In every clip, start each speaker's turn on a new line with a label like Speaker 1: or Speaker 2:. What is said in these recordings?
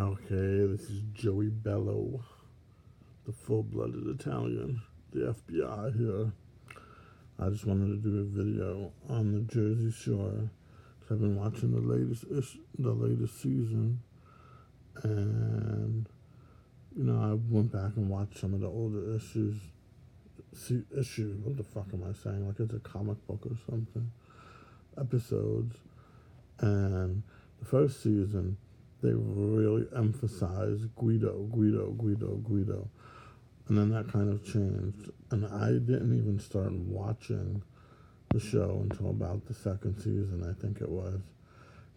Speaker 1: Okay, this is Joey Bello, the full-blooded Italian, the FBI here. I just wanted to do a video on the Jersey Shore. I've been watching the latest season, and I went back and watched some of the older issues. What the fuck am I saying? Like it's a comic book or something. Episodes, and the first season, they really emphasized Guido. And then that kind of changed. And I didn't even start watching the show until about the second season, I think it was.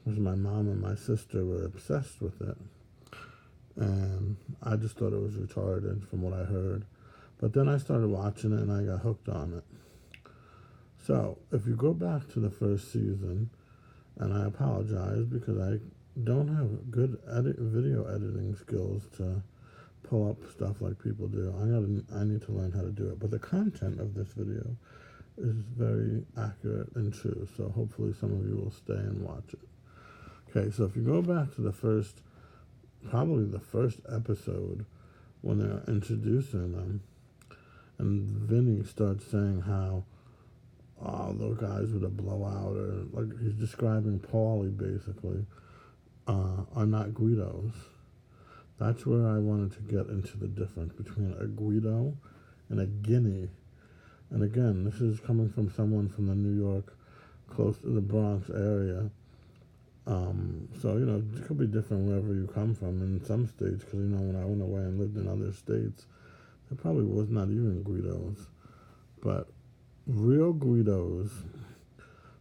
Speaker 1: Because my mom and my sister were obsessed with it. And I just thought it was retarded from what I heard. But then I started watching it and I got hooked on it. So, if you go back to the first season, and I apologize because I don't have good video editing skills to pull up stuff like people do. I need to learn how to do it. But the content of this video is very accurate and true, so hopefully some of you will stay and watch it. Okay, so if you go back to probably the first episode, when they're introducing them, and Vinnie starts saying how those guys with a blowout, or like he's describing Paulie basically, are not Guidos. That's where I wanted to get into the difference between a Guido and a Guinea. And again, this is coming from someone from the New York, close to the Bronx area. So, it could be different wherever you come from in some states, because, when I went away and lived in other states, there probably was not even Guidos. But real Guidos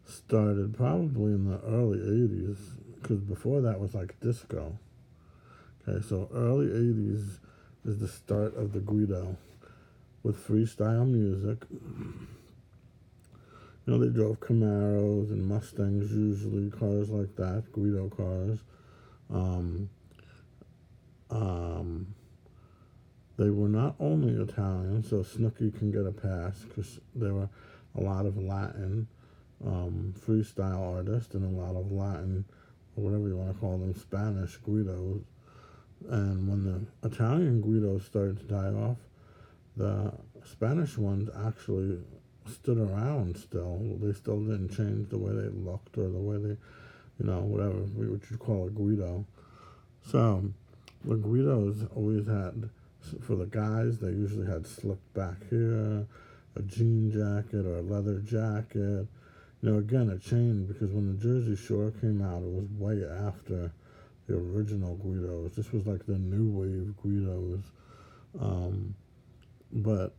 Speaker 1: started probably in the early 80s, because before that was like disco. Okay, so early 80s is the start of the Guido with freestyle music. They drove Camaros and Mustangs, usually cars like that, Guido cars. They were not only Italian, so Snooki can get a pass because there were a lot of Latin freestyle artists and a lot of Latin, or whatever you want to call them, Spanish Guidos. And when the Italian Guidos started to die off, the Spanish ones actually stood around still. They still didn't change the way they looked or the way they, whatever, what you call a Guido. So, the Guidos always had, for the guys, they usually had slicked back hair, a jean jacket or a leather jacket. Again, it changed because when the Jersey Shore came out, it was way after the original Guidos. This was like the new wave Guidos. But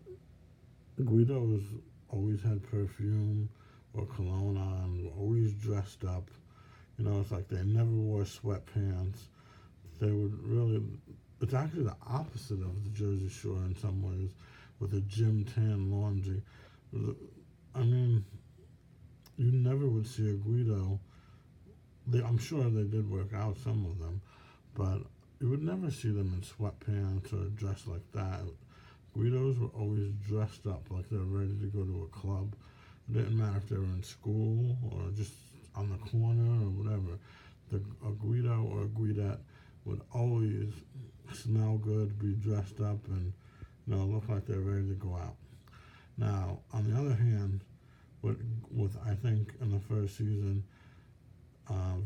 Speaker 1: Guidos always had perfume or cologne on, were always dressed up. It's like they never wore sweatpants. They would really, it's actually the opposite of the Jersey Shore in some ways, with a gym tan laundry. You never would see a Guido. I'm sure they did work out, some of them, but you would never see them in sweatpants or dressed like that. Guidos were always dressed up like they were ready to go to a club. It didn't matter if they were in school or just on the corner or whatever. A Guido or a Guidette would always smell good, be dressed up, and look like they're ready to go out. Now, on the other hand, with I think in the first season,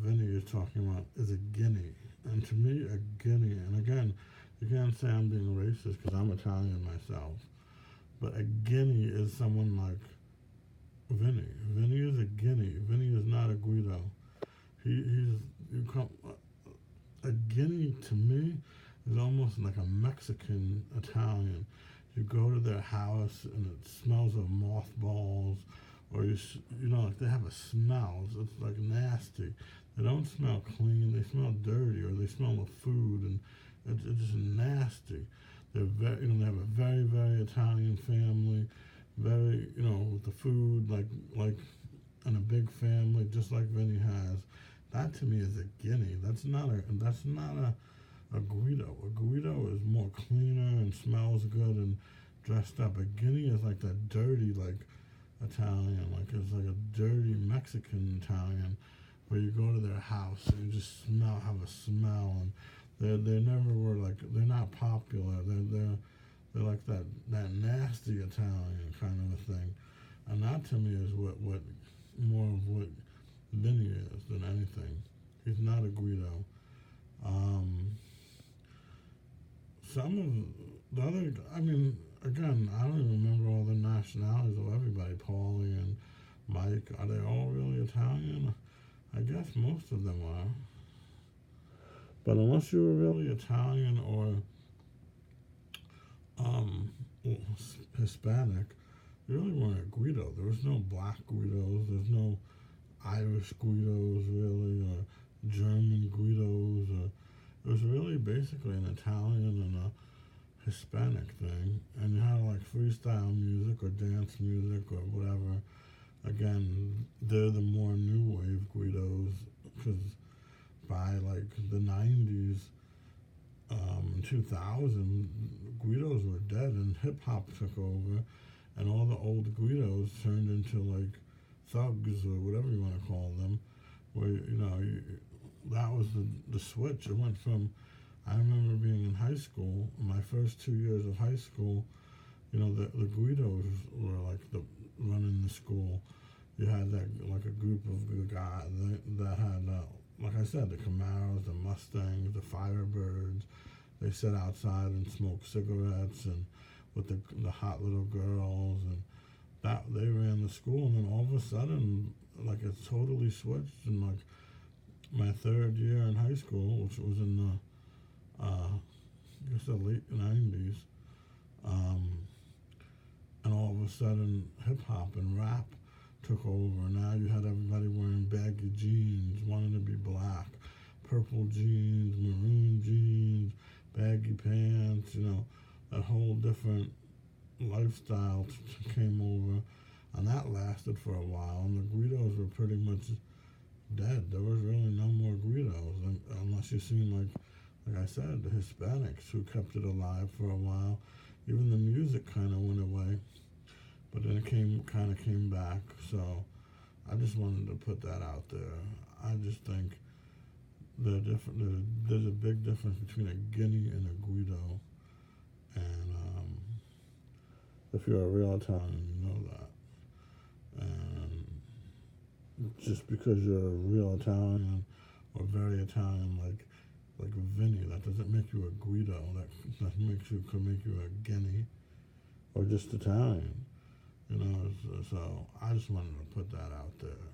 Speaker 1: Vinnie is talking about is a Guinea. And to me, a Guinea, and again, you can't say I'm being racist because I'm Italian myself, but a Guinea is someone like Vinnie. Vinnie is a Guinea. Vinnie is not a Guido. A Guinea to me is almost like a Mexican Italian. You go to their house and it smells of mothballs, or like they have a smell. It's like nasty. They don't smell clean. They smell dirty, or they smell the food, and it's just nasty. They're they have a very, very Italian family. Very, with the food like in a big family, just like Vinnie has. That to me is a Guinea. That's not a Guido. A Guido is more cleaner and smells good and dressed up. A Guinea is like that dirty, like Italian, like it's like a dirty Mexican Italian, where you go to their house and you just have a smell, and They never were like, they're not popular. They're like that nasty Italian kind of a thing, and that to me is what more of what Vinnie is than anything. He's not a Guido. Um, some of the other, I mean, again, I don't even remember all the nationalities of everybody. Paulie and Mike, are they all really Italian? I guess most of them are. But unless you were really Italian or um, Hispanic, you really weren't a Guido. There was no black Guidos. There's no Irish Guidos, really, or German Guidos. Or, it was really basically an Italian and a Hispanic thing. And you had like freestyle music or dance music or whatever. Again, they're the more new wave Guidos because by like the 90s, in 2000, Guidos were dead and hip hop took over, and all the old Guidos turned into like thugs or whatever you want to call them. Where that was the switch. It went from, I remember being in high school, my first 2 years of high school. The Guidos were like the running the school. You had that like a group of guys that had, like I said, the Camaros, the Mustangs, the Firebirds. They sat outside and smoked cigarettes and with the hot little girls, and that they ran the school. And then all of a sudden, like it totally switched. And like my third year in high school, which was in I guess the late 90s, and all of a sudden hip hop and rap took over. And now you had everybody wearing baggy jeans, wanting to be black, purple jeans, maroon jeans, baggy pants, that whole different lifestyle came over, and that lasted for a while. And the Guidos were pretty much dead. There was really no more Guidos, unless you seen like I said, the Hispanics who kept it alive for a while. Even the music kind of went away, but then it came back. So I just wanted to put that out there. I just think they're different. There's a big difference between a Guinea and a Guido, and if you're a real Italian, you know that. And just because you're a real Italian or very Italian, like Vinnie, that doesn't make you a Guido. That could make you a Guinea or just Italian. So I just wanted to put that out there.